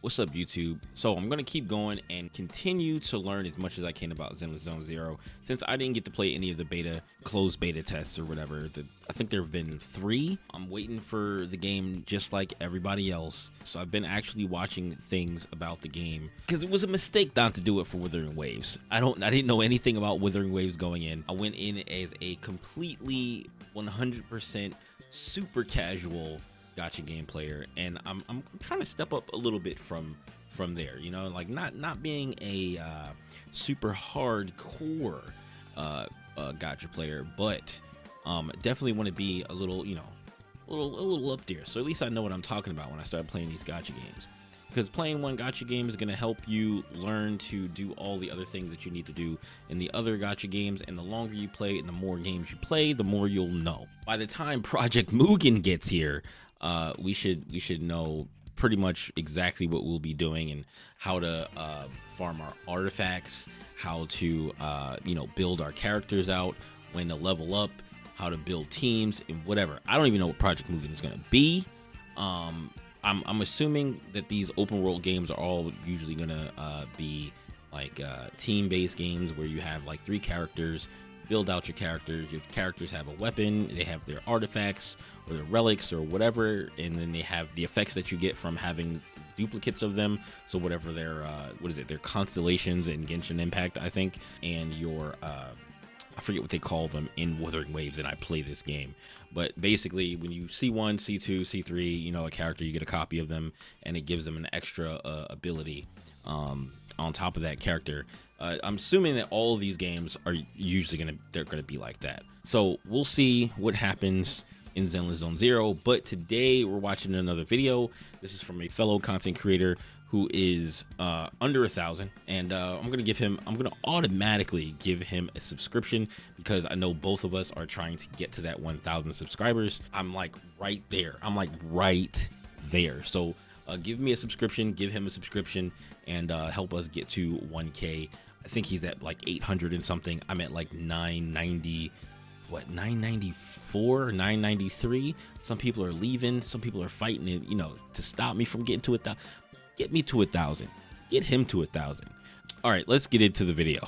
What's up, YouTube? So I'm gonna keep going and continue to learn as much as I can about Zenless Zone Zero. Since I didn't get to play any of the closed beta tests or whatever, I think there have been 3. I'm waiting for the game just like everybody else. So I've been actually watching things about the game because it was a mistake not to do it for Wuthering Waves. I didn't know anything about Wuthering Waves going in. I went in as a completely 100% super casual gacha game player, and I'm trying to step up a little bit from there, you know, like not being a super hardcore gacha player, but definitely want to be a little, you know, a little up there, so at least I know what I'm talking about when I start playing these gacha games, because playing one gacha game is going to help you learn to do all the other things that you need to do in the other gacha games, and the longer you play and the more games you play, the more you'll know. By the time Project Mugen gets here, we should know pretty much exactly what we'll be doing and how to farm our artifacts, how to you know, build our characters out, when to level up, how to build teams, and whatever. I don't even know what Project Mugen is going to be. I'm assuming that these open world games are all usually gonna be like team-based games where you have like 3 characters, build out your characters. Your characters have a weapon, they have their artifacts or their relics or whatever, and then they have the effects that you get from having duplicates of them. So whatever their their constellations in Genshin Impact, I think, and your I forget what they call them in Wuthering Waves, and I play this game. But basically, when you C1, C2, C3, you know, a character, you get a copy of them, and it gives them an extra ability on top of that character. I'm assuming that all of these games are usually they're gonna be like that. So we'll see what happens in Zenless Zone Zero. But today we're watching another video. This is from a fellow content creator who is under 1,000, and I'm gonna automatically give him a subscription, because I know both of us are trying to get to that 1,000 subscribers. I'm like right there. So give me a subscription, give him a subscription, and help us get to 1K. I think he's at like 800 and something. I'm at like 990. What, 994, 993? Some people are leaving, some people are fighting it, you know, to stop me from getting to 1,000. Get me to 1,000. Get him to 1,000. All right, let's get into the video.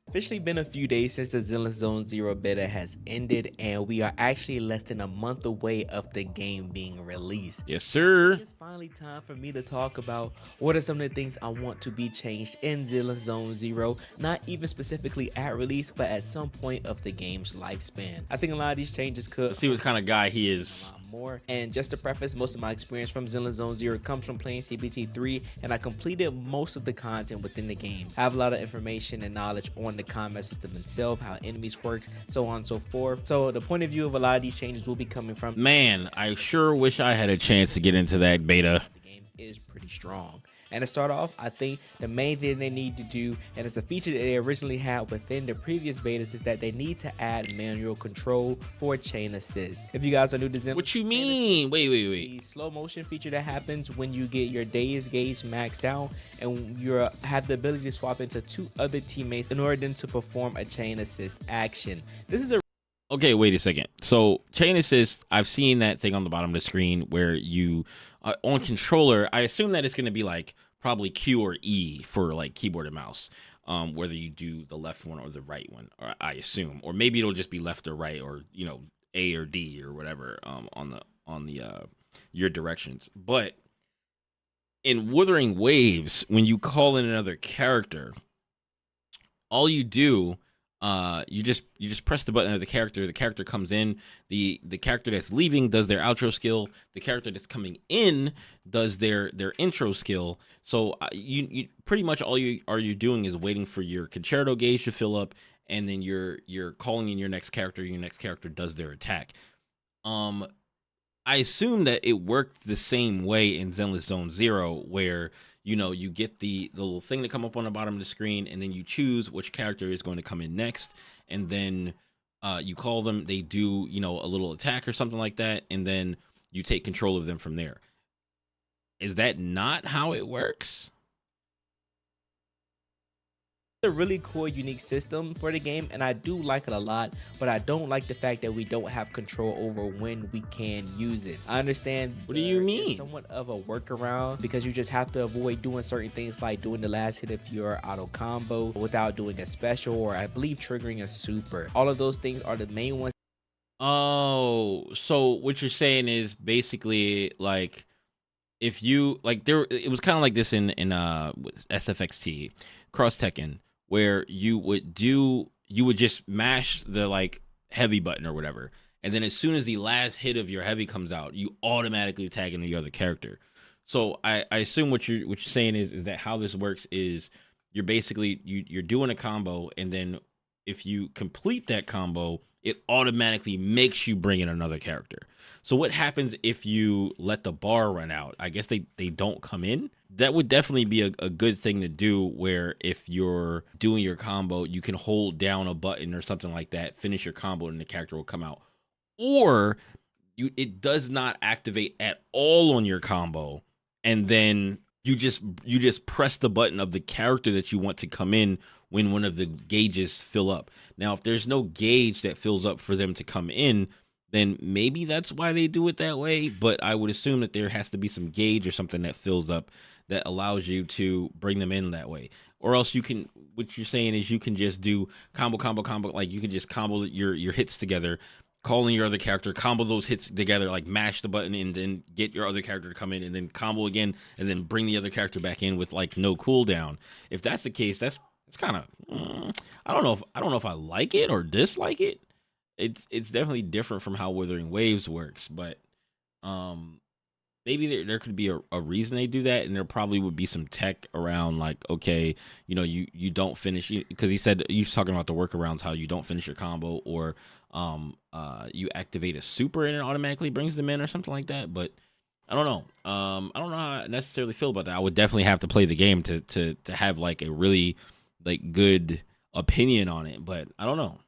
Officially been a few days since the Zenless Zone Zero beta has ended, and we are actually less than a month away of the game being released. Yes, sir. It's finally time for me to talk about what are some of the things I want to be changed in Zenless Zone Zero, not even specifically at release, but at some point of the game's lifespan. I think a lot of these changes could... Let's see what kind of guy he is. More. And just to preface, most of my experience from Zenless Zone Zero comes from playing CBT 3, and I completed most of the content within the game. I have a lot of information and knowledge on the combat system itself, how enemies works, so on and so forth. So the point of view of a lot of these changes will be coming from... Man, I sure wish I had a chance to get into that beta. The game is pretty strong. And to start off, I think the main thing they need to do, and it's a feature that they originally had within the previous betas, is that they need to add manual control for chain assist. If you guys are new to Zen, what you mean? Wait. The slow motion feature that happens when you get your days gauge maxed out, and you have the ability to swap into 2 other teammates in order then to perform a chain assist action. This is a... Okay, wait a second. So chain assist, I've seen that thing on the bottom of the screen where you on controller, I assume that it's going to be like probably Q or E for like keyboard and mouse, whether you do the left one or the right one, or I assume, or maybe it'll just be left or right, or, you know, A or D or whatever on the your directions. But in Wuthering Waves, when you call in another character, all you do, you just press the button of the character comes in, the character that's leaving does their outro skill, the character that's coming in does their intro skill. So you pretty much all you're doing is waiting for your concerto gauge to fill up, and then you're calling in your next character does their attack. I assume that it worked the same way in Zenless Zone Zero, where, you know, you get the little thing to come up on the bottom of the screen, and then you choose which character is going to come in next, and then you call them, they do, you know, a little attack or something like that, and then you take control of them from there. Is that not how it works? a really cool, unique system for the game, and I do like it a lot, but I don't like the fact that we don't have control over when we can use it. I understand What do you mean? somewhat of a workaround because you just have to avoid doing certain things like doing the last hit of your auto combo without doing a special, or I believe triggering a super. All of those things are the main ones. Oh, so what you're saying is basically like if you like there it was kind of like this in SFXT Cross Tekken, where you would just mash the like heavy button or whatever, and then as soon as the last hit of your heavy comes out, you automatically tag into the other character. So I assume what you're saying is that how this works is you're basically you're doing a combo, and then if you complete that combo, it automatically makes you bring in another character. So what happens if you let the bar run out? I guess they don't come in. That would definitely be a good thing to do, where if you're doing your combo, you can hold down a button or something like that, finish your combo, and the character will come out. Or it does not activate at all on your combo, and then you just press the button of the character that you want to come in when one of the gauges fill up. Now, if there's no gauge that fills up for them to come in, then maybe that's why they do it that way. But I would assume that there has to be some gauge or something that fills up that allows you to bring them in that way. Or else what you're saying is you can just do combo, like you can just combo your hits together, call in your other character, combo those hits together, like mash the button and then get your other character to come in, and then combo again, and then bring the other character back in with like no cooldown. If that's the case, it's kind of I don't know if I like it or dislike it. It's definitely different from how Withering Waves works, but maybe there could be a reason they do that, and there probably would be some tech around, like, okay, you don't finish, because he said he was talking about the workarounds, how you don't finish your combo, or you activate a super and it automatically brings them in or something like that. But I don't know. I don't know how I necessarily feel about that. I would definitely have to play the game to have like a really like good opinion on it, but I don't know.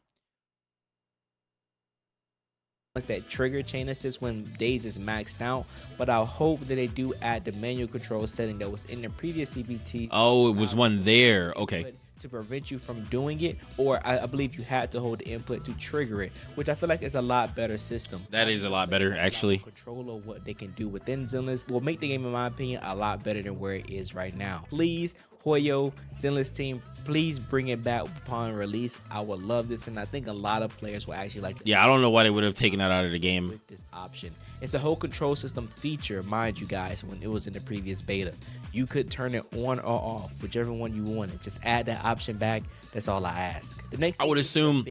That trigger chain assist when days is maxed out, but I hope that they do add the manual control setting that was in the previous CBT. Oh, it was one there. Okay. To prevent you from doing it, or I believe you had to hold the input to trigger it, which I feel like is a lot better system. That is a lot better, actually. Control of what they can do within Zenless will make the game, in my opinion, a lot better than where it is right now. Please, Hoyo, Zenless team, please bring it back upon release. I would love this, and I think a lot of players will actually like it. Yeah, I don't know why they would have taken that out of the game. With this option, it's a whole control system feature, mind you guys. When it was in the previous beta, you could turn it on or off, whichever one you wanted. Just add that option back. That's all I ask. The next, I would assume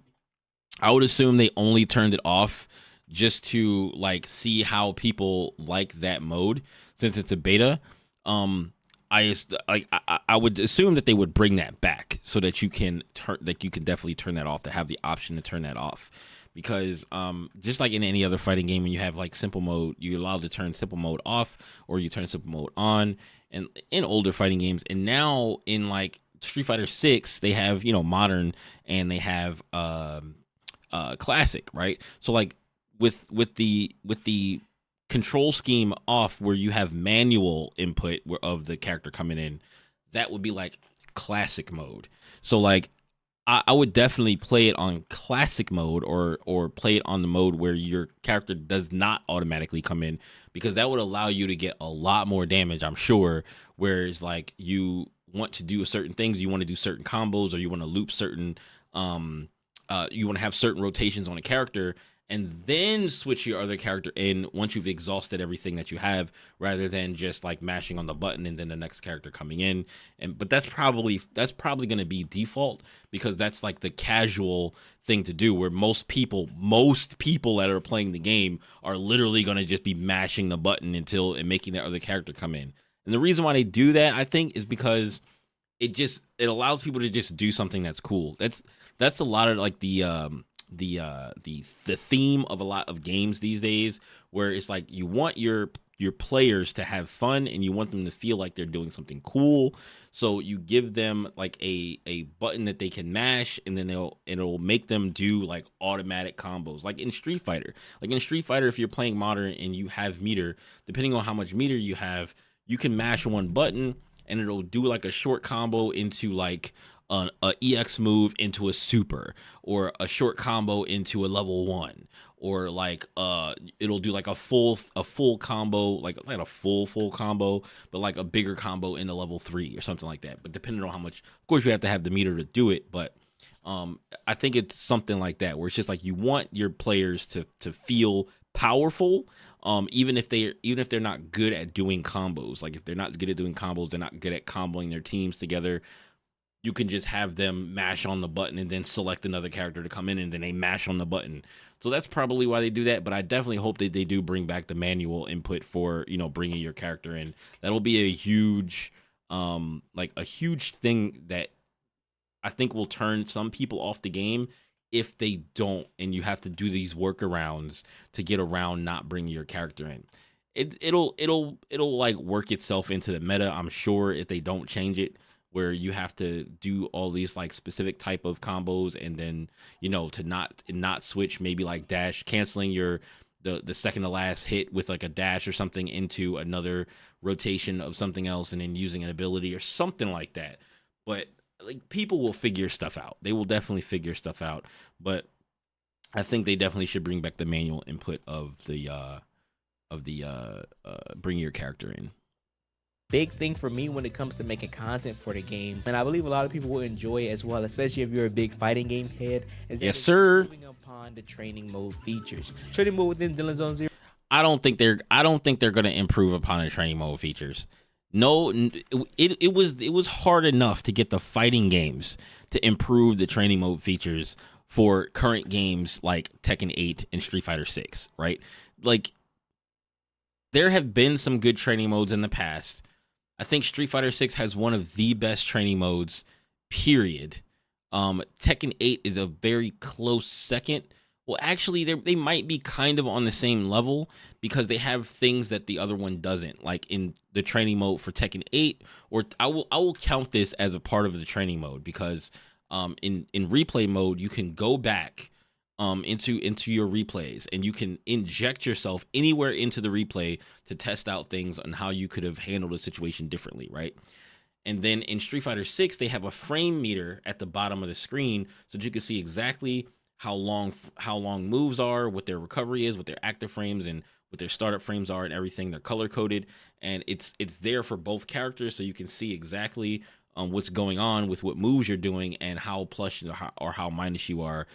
they only turned it off just to like see how people like that mode, since it's a beta. I would assume that they would bring that back so that you can definitely turn that off, to have the option to turn that off. Because just like in any other fighting game, when you have like simple mode, you're allowed to turn simple mode off, or you turn simple mode on, and in older fighting games. And now in like Street Fighter 6, they have modern, and they have classic, right? So like with the control scheme off, where you have manual input of the character coming in, that would be like classic mode. So like I would definitely play it on classic mode, or play it on the mode where your character does not automatically come in, because that would allow you to get a lot more damage, I'm sure. Whereas like you want to do certain things, you want to do certain combos, or you want to loop certain you want to have certain rotations on a character, and then switch your other character in once you've exhausted everything that you have, rather than just like mashing on the button and then the next character coming in. But that's probably going to be default, because that's like the casual thing to do, where most people that are playing the game are literally going to just be mashing the button and making their other character come in. And the reason why they do that, I think, is because it allows people to just do something that's cool. That's a lot of like the theme of a lot of games these days, where it's like you want your players to have fun, and you want them to feel like they're doing something cool. So you give them like a button that they can mash, and then it'll make them do like automatic combos, like in Street Fighter. Like in Street Fighter, if you're playing modern and you have meter, depending on how much meter you have, you can mash one button and it'll do like a short combo into like a EX move into a super, or a short combo into a level 1, or like it'll do like a full combo, like not a full combo, but like a bigger combo in a level 3 or something like that. But depending on how much, of course, you have to have the meter to do it, but I think it's something like that, where it's just like you want your players to feel powerful, even if they're not good at doing combos. Like if they're not good at doing combos, they're not good at comboing their teams together. You can just have them mash on the button and then select another character to come in, and then they mash on the button. So that's probably why they do that. But I definitely hope that they do bring back the manual input for, bringing your character in. That'll be a huge, like a huge thing that I think will turn some people off the game if they don't, and you have to do these workarounds to get around not bringing your character in. It'll like work itself into the meta, I'm sure, if they don't change it, where you have to do all these like specific type of combos, and then to not switch, maybe like dash canceling the second to last hit with like a dash or something into another rotation of something else, and then using an ability or something like that. But like people will figure stuff out. They will definitely figure stuff out. But I think they definitely should bring back the manual input of the bring your character in. Big thing for me when it comes to making content for the game, and I believe a lot of people will enjoy it as well, especially if you're a big fighting game head, is yes, sir. Moving upon the training mode features. Training mode within Zone Zero. I don't think they're gonna improve upon the training mode features. No, it was hard enough to get the fighting games to improve the training mode features for current games like Tekken 8 and Street Fighter 6, right? Like there have been some good training modes in the past. I think Street Fighter 6 has one of the best training modes, period. Tekken 8 is a very close second. Well, actually, they might be kind of on the same level because they have things that the other one doesn't. Like in the training mode for Tekken 8, or I will count this as a part of the training mode, because in replay mode you can go back into your replays, and you can inject yourself anywhere into the replay to test out things on how you could have handled a situation differently, right? And then in Street Fighter 6, they have a frame meter at the bottom of the screen so that you can see exactly how long moves are, what their recovery is, what their active frames and what their startup frames are, and everything. They're color coded, and it's there for both characters, so you can see exactly what's going on with what moves you're doing and how plus or how minus you are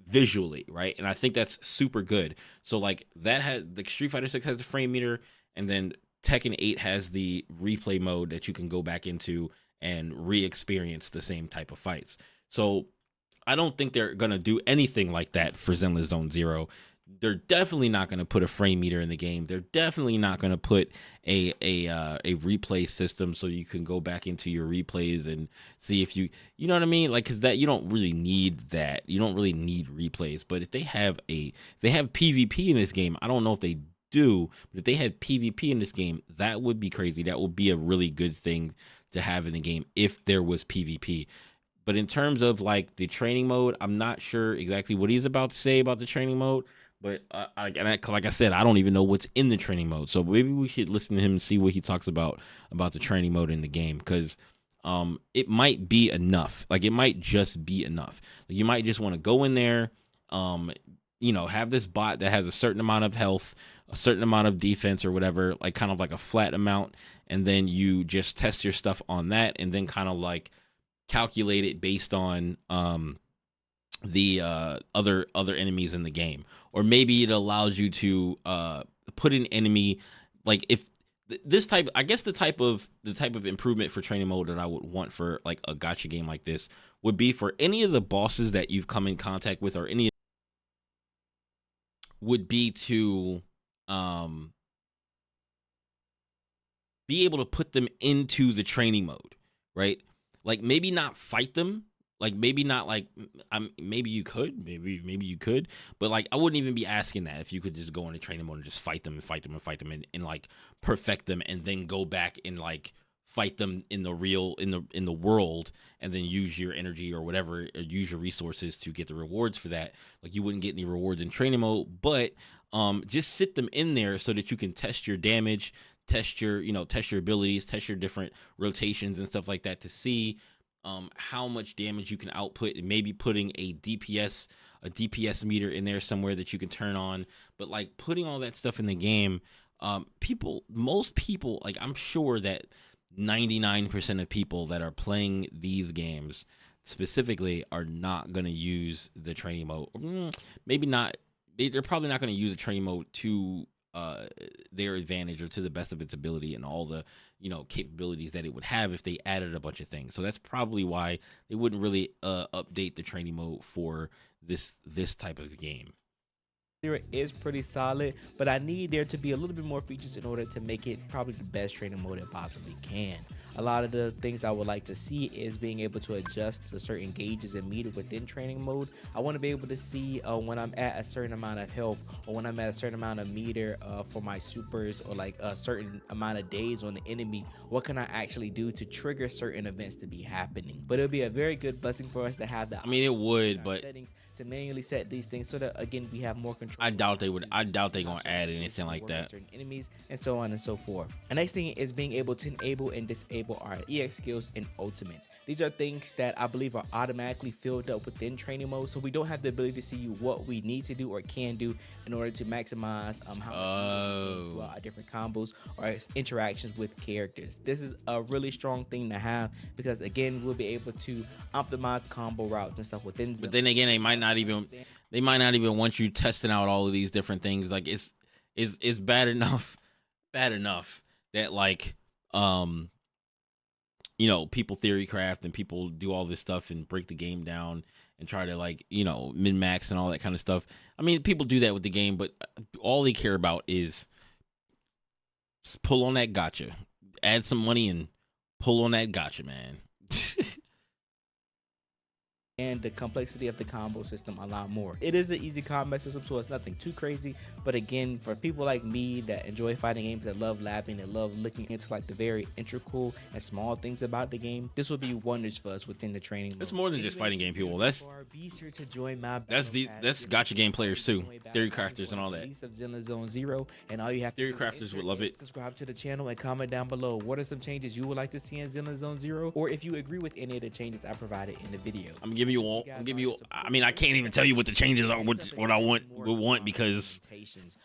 visually, right? And I think that's super good. So like that had the Street Fighter 6 has the frame meter, and then Tekken 8 has the replay mode that you can go back into and re-experience the same type of fights. So I don't think they're gonna do anything like that for Zenless Zone Zero. They're definitely not gonna put a frame meter in the game. They're definitely not gonna put a replay system so you can go back into your replays and see if you know what I mean, like, because that you don't really need that. You don't really need replays. But if they have PvP in this game, I don't know if they do, but if they had PvP in this game, that would be crazy. That would be a really good thing to have in the game if there was PvP. But in terms of like the training mode, I'm not sure exactly what he's about to say about the training mode. But like I said, I don't even know what's in the training mode. So maybe we should listen to him and see what he talks about the training mode in the game, because it might be enough. Like it might just be enough. Like, you might just want to go in there, have this bot that has a certain amount of health, a certain amount of defense or whatever, like kind of like a flat amount, and then you just test your stuff on that, and then kind of like calculate it based on the other enemies in the game. Or maybe it allows you to put an enemy, like if this type, I guess the type of improvement for training mode that I would want for like a gacha game like this would be for any of the bosses that you've come in contact with, or any would be to be able to put them into the training mode, right? Like maybe not fight them, like maybe not like maybe you could, but like I wouldn't even be asking that if you could just go into training mode and just fight them and like perfect them, and then go back and like fight them in the real in the world, and then use your energy or whatever, or use your resources to get the rewards for that. Like you wouldn't get any rewards in training mode, but just sit them in there so that you can test your damage, test your abilities, test your different rotations and stuff like that, to see how much damage you can output, and maybe putting a DPS meter in there somewhere that you can turn on. But like putting all that stuff in the game, most people, like I'm sure that 99% of people that are playing these games specifically are not going to use the training mode. Maybe not. They're probably not going to use the training mode to their advantage or to the best of its ability and all the capabilities that it would have if they added a bunch of things. So that's probably why they wouldn't really update the training mode for this type of game. It is pretty solid, but I need there to be a little bit more features in order to make it probably the best training mode it possibly can. A lot of the things I would like to see is being able to adjust to certain gauges and meter within training mode. I want to be able to see when I'm at a certain amount of health, or when I'm at a certain amount of meter for my supers, or like a certain amount of days on the enemy, what can I actually do to trigger certain events to be happening. But it'll be a very good blessing for us to have that. I mean, it would, but settings to manually set these things so that again we have more control. I doubt they would. I doubt they're gonna add anything like that. Certain enemies and so on and so forth. The next thing is being able to enable and disable our EX skills and ultimates. These are things that I believe are automatically filled up within training mode, so we don't have the ability to see what we need to do or can do in order to maximize how much we can do our different combos or interactions with characters. This is a really strong thing to have because again we'll be able to optimize combo routes and stuff within. But then again, they might not even want you testing out all of these different things. Like it's bad enough that like people theory craft and people do all this stuff and break the game down and try to like min max and all that kind of stuff. I mean, people do that with the game, but all they care about is pull on that gotcha, add some money and pull on that gotcha, man. And the complexity of the combo system a lot more. It is an easy combat system, so it's nothing too crazy. But again, for people like me that enjoy fighting games, that love laughing, that love looking into like the very integral and small things about the game, this will be wonders for us within the training mode. It's more than just fighting game people. That's gotcha game players too. Theory crafters and all that. Of Zone Zero, and all you have to theory crafters would love it. Subscribe to the channel and comment down below what are some changes you would like to see in Zone Zero, or if you agree with any of the changes I provided in the video. I mean, I can't even tell you what the changes are, what I want because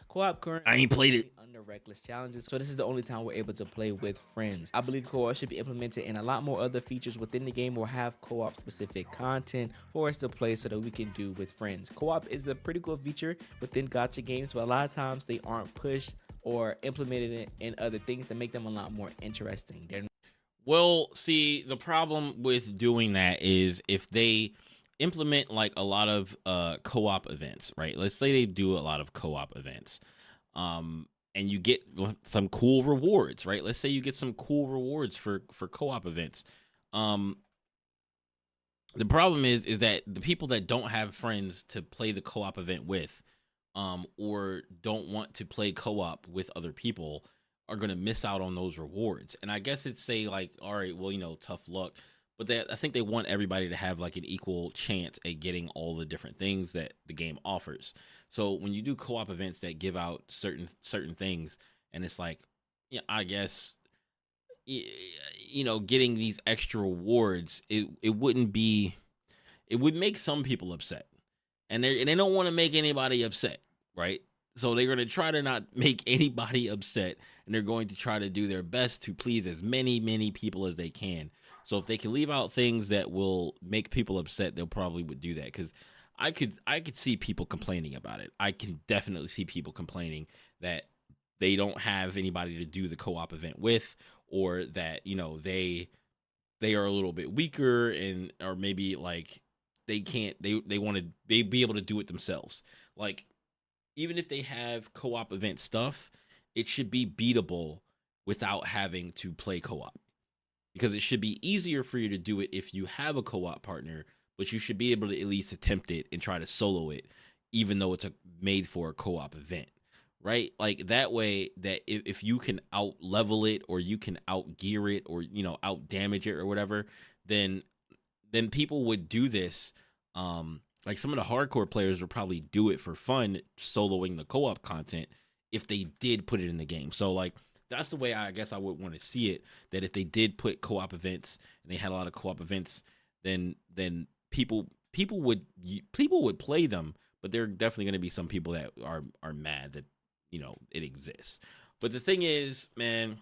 co-op currently I ain't played it. Under reckless challenges, so this is the only time we're able to play with friends. I believe co-op should be implemented and a lot more other features within the game will have co-op specific content for us to play so that we can do with friends. Co-op is a pretty cool feature within gacha games, but a lot of times they aren't pushed or implemented in other things that make them a lot more interesting. Well, see, the problem with doing that is if they implement like a lot of co-op events, right? Let's say they do a lot of co-op events, and you get some cool rewards, right? Let's say you get some cool rewards for co-op events. The problem is that the people that don't have friends to play the co-op event with, or don't want to play co-op with other people, are going to miss out on those rewards. And I guess it's say like, all right, well, tough luck. But I think they want everybody to have like an equal chance at getting all the different things that the game offers. So when you do co-op events that give out certain things, and it's like, I guess, getting these extra rewards, it would make some people upset, and they don't want to make anybody upset, right? So they're going to try to not make anybody upset, and they're going to try to do their best to please as many people as they can. So if they can leave out things that will make people upset, they'll probably would do that, because I could see people complaining about it. I can definitely see people complaining that they don't have anybody to do the co-op event with, or that they are a little bit weaker, and or maybe like they can't they want to be able to do it themselves. Like, even if they have co-op event stuff, it should be beatable without having to play co-op, because it should be easier for you to do it if you have a co-op partner, but you should be able to at least attempt it and try to solo it, even though it's made for a co-op event, right? Like that way, that if you can out level it, or you can out gear it, or out damage it or whatever, then people would do this. Like some of the hardcore players would probably do it for fun, soloing the co-op content, if they did put it in the game. So like that's the way I guess I would want to see it. That if they did put co-op events and they had a lot of co-op events, then people would play them, but there are definitely going to be some people that are mad that it exists. But the thing is, man,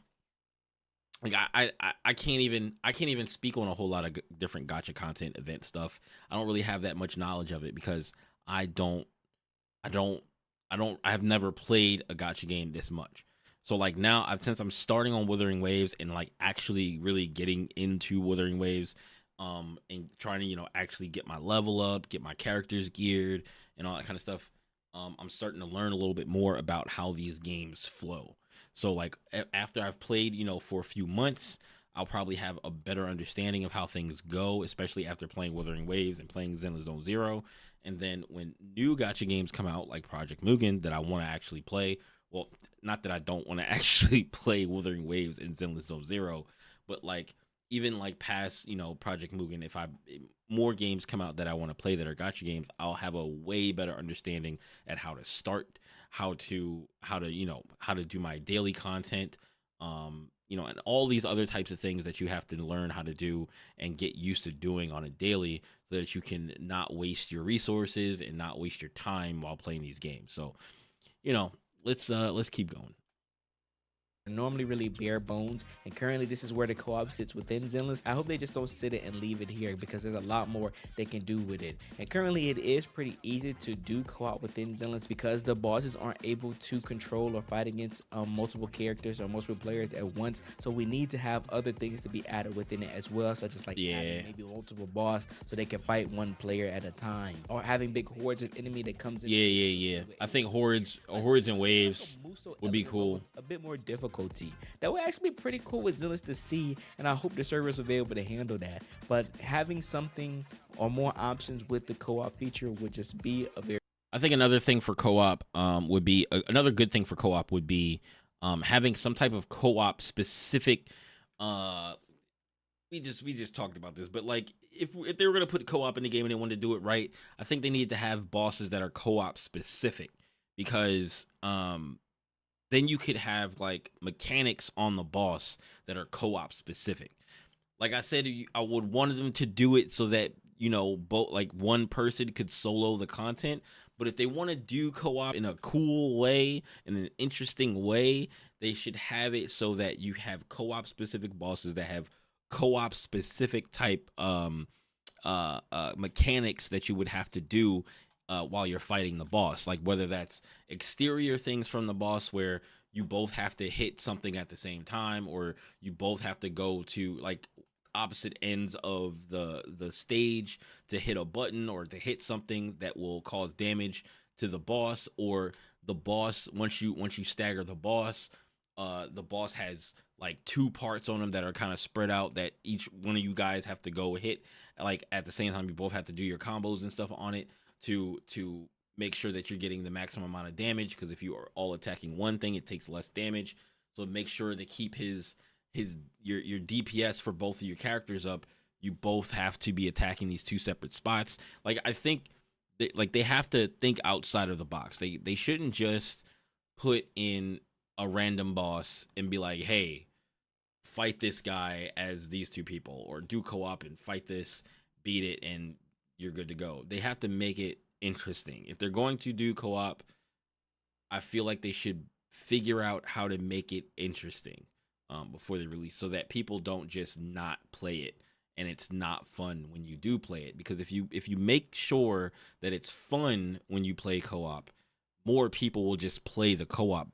like I can't even speak on a whole lot of different gotcha content event stuff. I don't really have that much knowledge of it because I don't I don't I have never played a gotcha game this much. So like now since I'm starting on Wuthering Waves and like actually really getting into Wuthering Waves, and trying to actually get my level up, get my characters geared and all that kind of stuff, I'm starting to learn a little bit more about how these games flow. So like after I've played, for a few months, I'll probably have a better understanding of how things go, especially after playing Wuthering Waves and playing Zenless Zone Zero. And then when new gotcha games come out, like Project Mugen, that I want to actually play, well, not that I don't want to actually play Wuthering Waves and Zenless Zone Zero, but like even like past, Project Mugen, if more games come out that I want to play that are gotcha games, I'll have a way better understanding at how to start, how to do my daily content, and all these other types of things that you have to learn how to do and get used to doing on a daily, so that you can not waste your resources and not waste your time while playing these games. So, let's keep going. Normally really bare bones, and currently this is where the co-op sits within Zenless. I hope they just don't sit it and leave it here, because there's a lot more they can do with it. And currently it is pretty easy to do co-op within Zenless because the bosses aren't able to control or fight against multiple characters or multiple players at once. So we need to have other things to be added within it as well, such as like adding maybe multiple boss so they can fight one player at a time, or having big hordes of enemy that comes in. Yeah. I think hordes and waves would be cool. A bit more difficult. That would actually be pretty cool with Zenless to see, and I hope the servers will be able to handle that. But having something or more options with the co-op feature would just be a very. I think another thing for co-op would be another good thing for co-op would be having some type of co-op specific. We just talked about this, but like if they were gonna put co-op in the game and they wanted to do it right, I think they need to have bosses that are co-op specific, because then you could have like mechanics on the boss that are co-op specific. Like I said, I would want them to do it so that both like one person could solo the content. But if they want to do co-op in a cool way, in an interesting way, they should have it so that you have co-op specific bosses that have co-op specific type mechanics that you would have to do while you're fighting the boss. Like whether that's exterior things from the boss where you both have to hit something at the same time, or you both have to go to like opposite ends of the stage to hit a button or to hit something that will cause damage to the boss, or the boss, once you stagger the boss has like two parts on them that are kind of spread out, that each one of you guys have to go hit like at the same time. You both have to do your combos and stuff on it to make sure that you're getting the maximum amount of damage, because if you are all attacking one thing, it takes less damage. So make sure to keep your DPS for both of your characters up. You both have to be attacking these two separate spots. Like I think they have to think outside of the box. They shouldn't just put in a random boss and be like, hey, fight this guy as these two people, or do co-op and fight this, beat it, and you're good to go. They have to make it interesting. If they're going to do co-op, I feel like they should figure out how to make it interesting before they release, so that people don't just not play it and it's not fun when you do play it. Because if you make sure that it's fun when you play co-op, more people will just play the co-op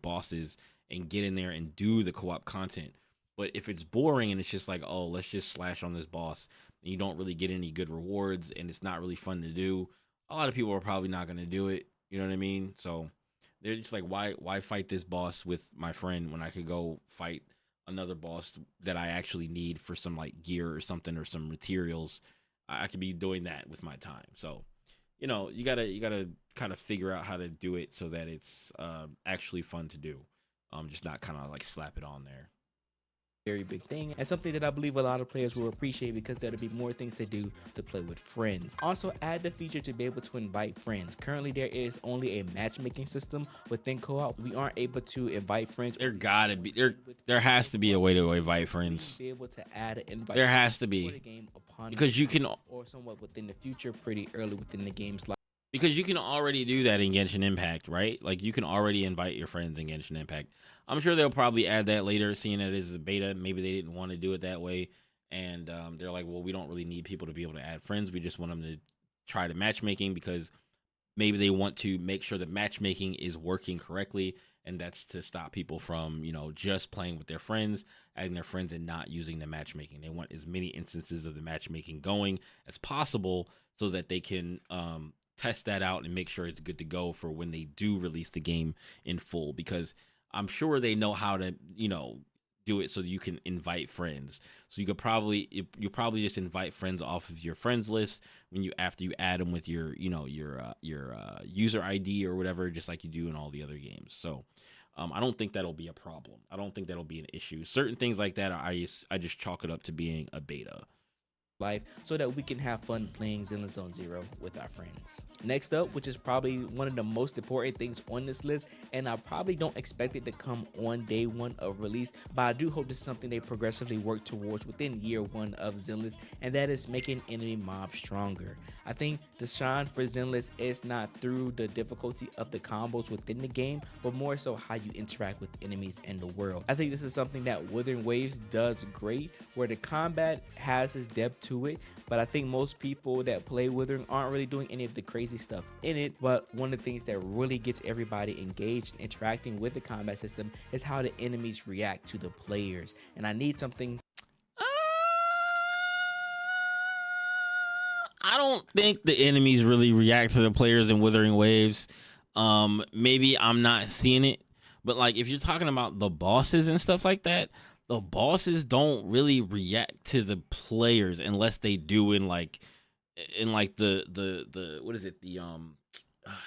bosses and get in there and do the co-op content. But if it's boring and it's just like, oh, let's just slash on this boss, and you don't really get any good rewards and it's not really fun to do, a lot of people are probably not going to do it. You know what I mean? So they're just like, why fight this boss with my friend when I could go fight another boss that I actually need for some like gear or something, or some materials. I could be doing that with my time. So, you gotta kind of figure out how to do it so that it's actually fun to do. Just not kind of like slap it on there. very big thing and something that I believe a lot of players will appreciate because there'll be more things to do to play with friends. Also, add the feature to be able to invite friends. Currently, there is only a matchmaking system within co-op. We aren't able to invite friends. There has to be a way to invite friends. Be able to add an invite. There has to for be the game upon because you can or somewhat within the future, pretty early within the game's life. because you can already do that in Genshin Impact, right? Like you can already invite your friends in Genshin Impact. I'm sure they'll probably add that later, seeing that it's a beta. Maybe they didn't want to do it that way, and they're like, well, we don't really need people to be able to add friends. We just want them to try the matchmaking because maybe they want to make sure the matchmaking is working correctly, and that's to stop people from just playing with their friends, adding their friends, and not using the matchmaking. They want as many instances of the matchmaking going as possible so that they can test that out and make sure it's good to go for when they do release the game in full, because I'm sure they know how to do it so that you can invite friends. So you probably just invite friends off of your friends list after you add them with your user ID or whatever, just like you do in all the other games. So I don't think that'll be a problem. I don't think that'll be an issue. Certain things like that, I just chalk it up to being a beta. Life so that we can have fun playing Zone Zero with our friends. Next up, which is probably one of the most important things on this list, and I probably don't expect it to come on day one of release, but I do hope this is something they progressively work towards within year one of Zenless, and that is making enemy mobs stronger. I think the shine for Zenless is not through the difficulty of the combos within the game, but more so how you interact with enemies in the world. I think this is something that Wuthering Waves does great, where the combat has its depth to it, but I think most people that play Wuthering aren't really doing any of the crazy stuff in it. But one of the things that really gets everybody engaged and interacting with the combat system is how the enemies react to the players, and I need something. I don't think the enemies really react to the players in Wuthering Waves. Maybe I'm not seeing it, but like if you're talking about the bosses and stuff like that, the bosses don't really react to the players unless they do in the what is it, the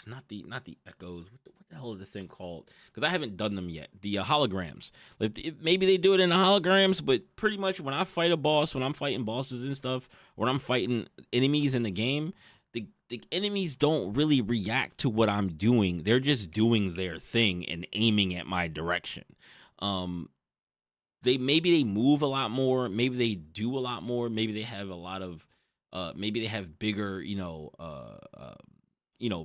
not the echoes, what the hell is the thing called, because I haven't done them yet, the holograms. Like maybe they do it in the holograms, but pretty much when I fight a boss, when I'm fighting bosses and stuff, when I'm fighting enemies in the game, the enemies don't really react to what I'm doing. They're just doing their thing and aiming at my direction. Maybe they move a lot more, maybe they do a lot more, maybe they have a lot of maybe they have bigger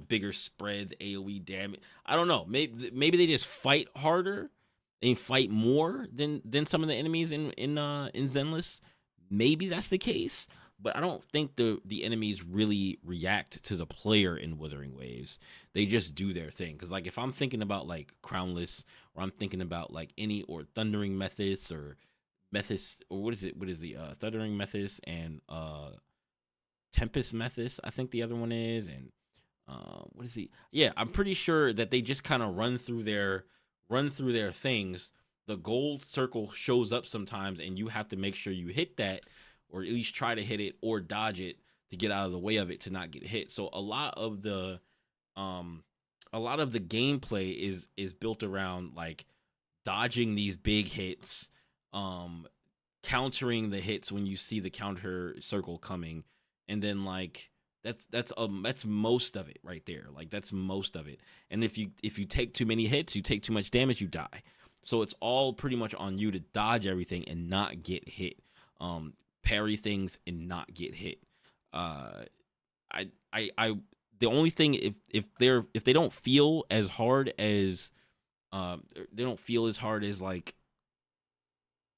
bigger spreads, AoE damage. I don't know, maybe they just fight harder and fight more than some of the enemies in Zenless. Maybe that's the case, but I don't think the enemies really react to the player in Wuthering Waves. They just do their thing. Because like if I'm thinking about like Crownless, or I'm thinking about like any or Thundering Methys or what is the Thundering Methys and Tempest Methys, I think the other one is, and what is he? Yeah, I'm pretty sure that they just kind of run through their things. The gold circle shows up sometimes, and you have to make sure you hit that, or at least try to hit it or dodge it to get out of the way of it to not get hit. So a lot of the gameplay is built around like dodging these big hits, countering the hits when you see the counter circle coming, and then like that's most of it right there. Like that's most of it. And if you take too many hits, you take too much damage, you die. So it's all pretty much on you to dodge everything and not get hit. Parry things and not get hit. The only thing, if they don't feel as hard as like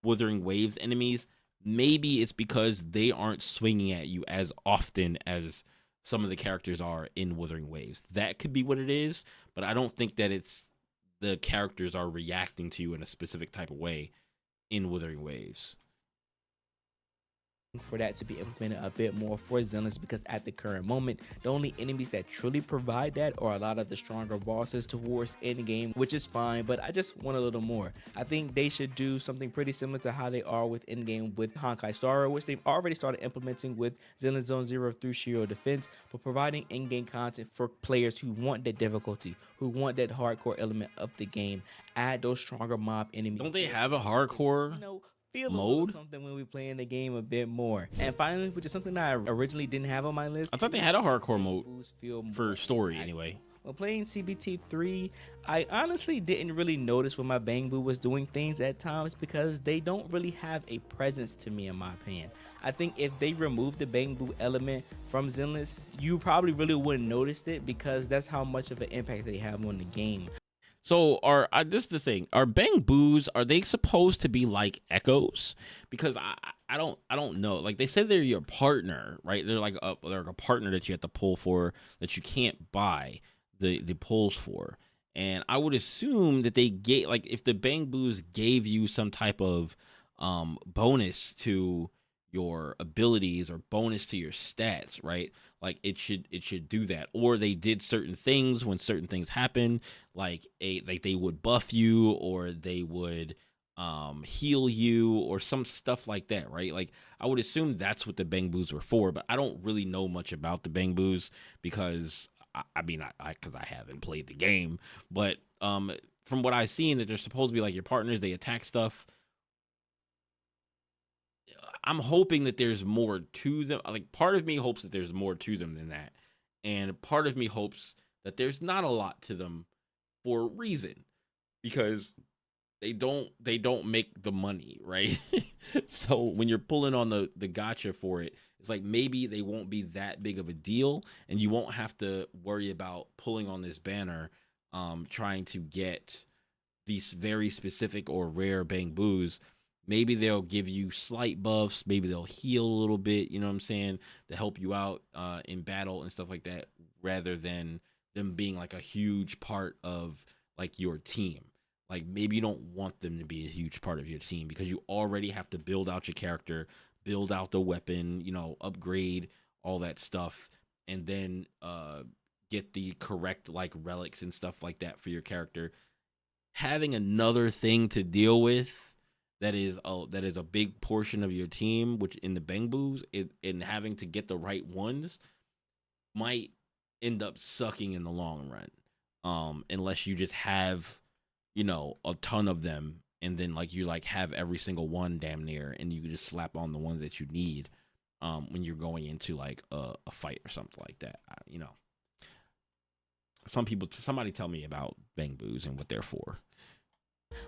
Wuthering Waves enemies, maybe it's because they aren't swinging at you as often as some of the characters are in Wuthering Waves. That could be what it is, but I don't think that it's the characters are reacting to you in a specific type of way in Wuthering Waves. For that to be implemented a bit more for Zenless, because at the current moment the only enemies that truly provide that are a lot of the stronger bosses towards end game, which is fine, but I just want a little more. I think they should do something pretty similar to how they are with end game with Honkai Star, which they've already started implementing with Zenless Zone Zero through Shiro Defense, but providing in-game content for players who want that difficulty, who want that hardcore element of the game. Add those stronger mob enemies. Don't they have a hardcore? feel a mode. little something when we play in the game a bit more. And finally, which is something that I originally didn't have on my list. I thought they had a hardcore mode feel for story anyway. When playing CBT 3, I honestly didn't really notice when my Bang Boo was doing things at times because they don't really have a presence to me, in my opinion. I think if they removed the Bang Boo element from Zenless, you probably really wouldn't notice it because that's how much of an impact they have on the game. So this is the thing. Are Bang Boos, are they supposed to be like echoes? Because I don't know. Like they said they're your partner, right? They're like a partner that you have to pull for that you can't buy the pulls for. And I would assume that they get, like, if the Bang Boos gave you some type of bonus to your abilities or bonus to your stats, right? Like it should do that. Or they did certain things when certain things happen, like they would buff you or they would heal you or some stuff like that, right? Like I would assume that's what the Bang Boos were for, but I don't really know much about the Bang Boos because because I haven't played the game, but from what I've seen, that they're supposed to be like your partners. They attack stuff. I'm hoping that there's more to them. Like part of me hopes that there's more to them than that, and part of me hopes that there's not a lot to them for a reason, because they don't make the money, right? So when you're pulling on the gotcha for it, it's like maybe they won't be that big of a deal, and you won't have to worry about pulling on this banner, trying to get these very specific or rare Bang Boos. Maybe they'll give you slight buffs. Maybe they'll heal a little bit, you know what I'm saying, to help you out in battle and stuff like that, rather than them being like a huge part of like your team. Like maybe you don't want them to be a huge part of your team because you already have to build out your character, build out the weapon, you know, upgrade all that stuff, and then get the correct like relics and stuff like that for your character. Having another thing to deal with that is a big portion of your team, which in the Bang Boos, and having to get the right ones might end up sucking in the long run, unless you just have, you know, a ton of them, and then like you like have every single one damn near, and you can just slap on the ones that you need when you're going into like a fight or something like that. You know, somebody tell me about Bang Boos and what they're for.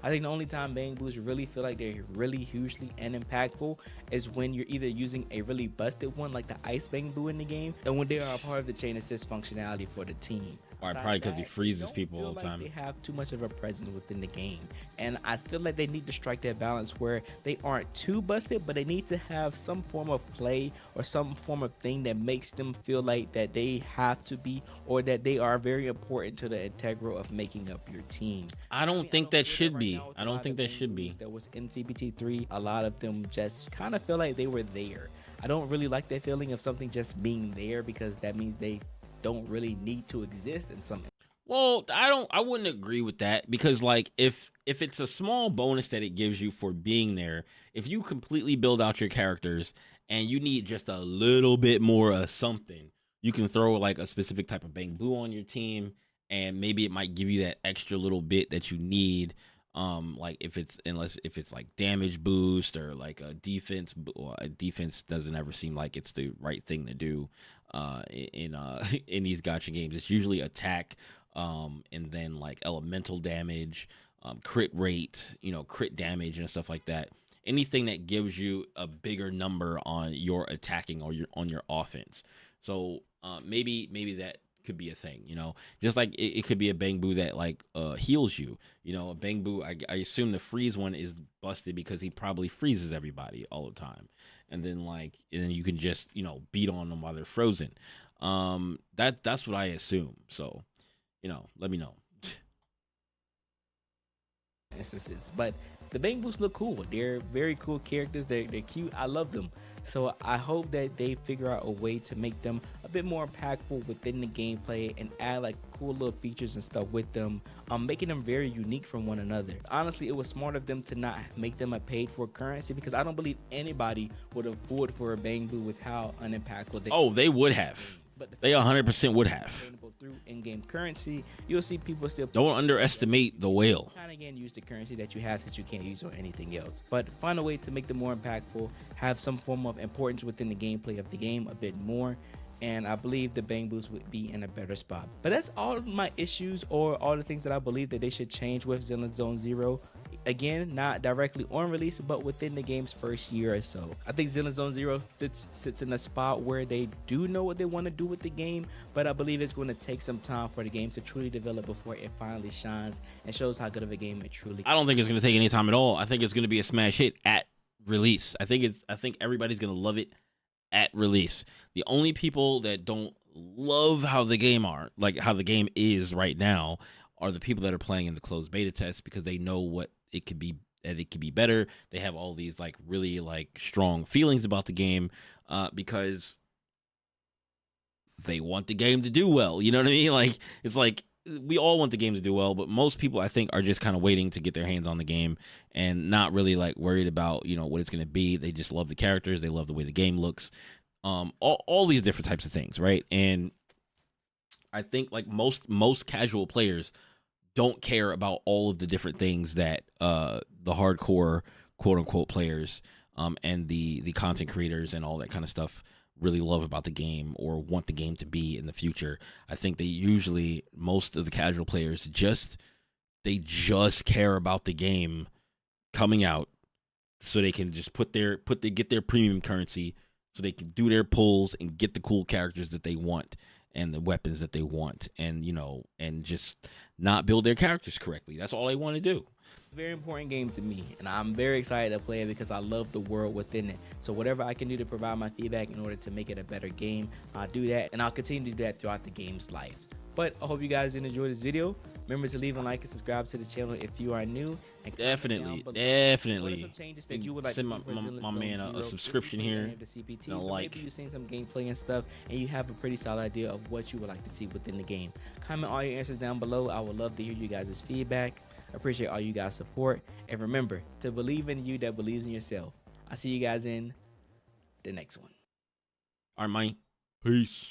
I think the only time Bang Boos really feel like they're really hugely and impactful is when you're either using a really busted one like the Ice Bang Boo in the game, and when they are a part of the chain assist functionality for the team. Right, probably because he freezes people all the time. They have too much of a presence within the game, and I feel like they need to strike that balance where they aren't too busted, but they need to have some form of play or some form of thing that makes them feel like that they have to be, or that they are very important to the integral of making up your team. I don't think that should be. I don't think that should be. That was in CBT 3. A lot of them just kind of feel like they were there. I don't really like that feeling of something just being there, because that means they don't really need to exist in something. Well, I wouldn't agree with that, because like if it's a small bonus that it gives you for being there, if you completely build out your characters and you need just a little bit more of something, you can throw like a specific type of Bang Boo on your team, and maybe it might give you that extra little bit that you need. Like if it's like damage boost or like a defense. Well, a defense doesn't ever seem like it's the right thing to do in these gacha games. It's usually attack, and then like elemental damage, crit rate, you know, crit damage and stuff like that. Anything that gives you a bigger number on your attacking or on your offense. So maybe that could be a thing, you know, just like it could be a Bang Boo that like heals you, you know. A Bang Boo, I assume the freeze one is busted because he probably freezes everybody all the time, and then you can just, you know, beat on them while they're frozen. That's what I assume. So, you know, let me know. Instances, but the Bang Boos look cool. They're very cool characters. They're cute. I love them. So I hope that they figure out a way to make them a bit more impactful within the gameplay and add like cool little features and stuff with them, making them very unique from one another. Honestly, it was smart of them to not make them a paid for currency, because I don't believe anybody would have pulled for a Bang Boo with how unimpactful they would have. But the They 100% would have. available through in-game currency, you'll see people still Don't underestimate the whale. kind of again use the currency that you have since you can't use it or anything else. But find a way to make them more impactful, have some form of importance within the gameplay of the game a bit more, and I believe the Bang Boost would be in a better spot. But that's all of my issues or all the things that I believe that they should change with Zone Zero. Again, not directly on release, but within the game's first year or so. I think Zone Zero sits in a spot where they do know what they want to do with the game, but I believe it's going to take some time for the game to truly develop before it finally shines and shows how good of a game it truly is. I don't think it's going to take any time at all. I think it's going to be a smash hit at release. I think everybody's going to love it at release. The only people that don't love how the game is right now are the people that are playing in the closed beta test, because they know what it could be, that it could be better. They have all these like really like strong feelings about the game because they want the game to do well. You know what I mean? Like, it's like we all want the game to do well, but most people I think are just kind of waiting to get their hands on the game and not really like worried about, you know, what it's going to be. They just love the characters. They love the way the game looks. All these different types of things, right? And I think like most casual players don't care about all of the different things that the hardcore quote unquote players and the content creators and all that kind of stuff really love about the game or want the game to be in the future. I think most of the casual players just care about the game coming out so they can just get their premium currency so they can do their pulls and get the cool characters that they want and the weapons that they want, and, you know, and just not build their characters correctly. That's all they want to do. Very important game to me, and I'm very excited to play it because I love the world within it. So whatever I can do to provide my feedback in order to make it a better game, I'll do that, and I'll continue to do that throughout the game's life. But I hope you guys did enjoy this video. Remember to leave a like and subscribe to the channel if you are new. And Definitely. What are some changes that you would like Send to see my man a subscription here. The CPT. And a so like. maybe you've seen some gameplay and stuff, and you have a pretty solid idea of what you would like to see within the game. Comment all your answers down below. I would love to hear you guys' feedback. I appreciate all you guys' support. And remember to believe in you that believes in yourself. I'll see you guys in the next one. All right, man. Peace.